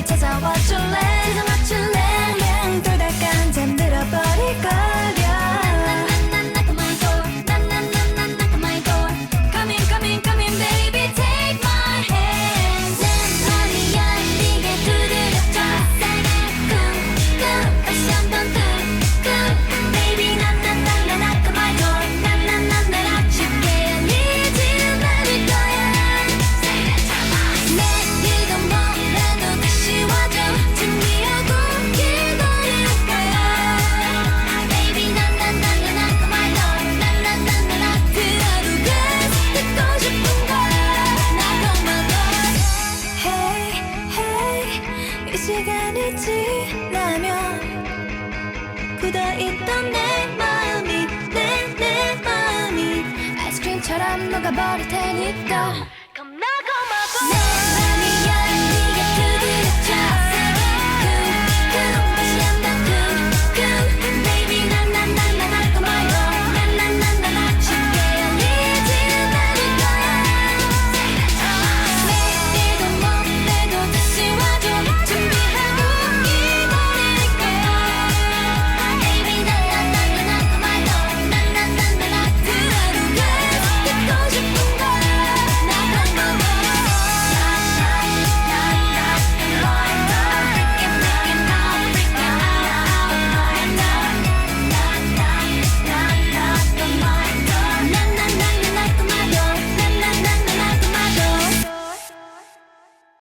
여기 찾아와 줄래 찾아와 줄래 그냥 돌아간 잠들어버릴 거려 knock on my door knock on my door come in baby take my hand 내 문이 열리게 두드려줘 쿵쿵 다시 한번 쿵쿵 baby knock on my door 날 아쉽게 열리지는 않을 거야 내일도 모레도 다시 와줘 준비하고 기다릴 거야 baby knock on my door 들어도 듣고 싶은 거야 knock on my door hey hey 이 시간이 지나면 굳어있던 내 마음이 내 마음이 아이스크림처럼 녹아버릴 테니까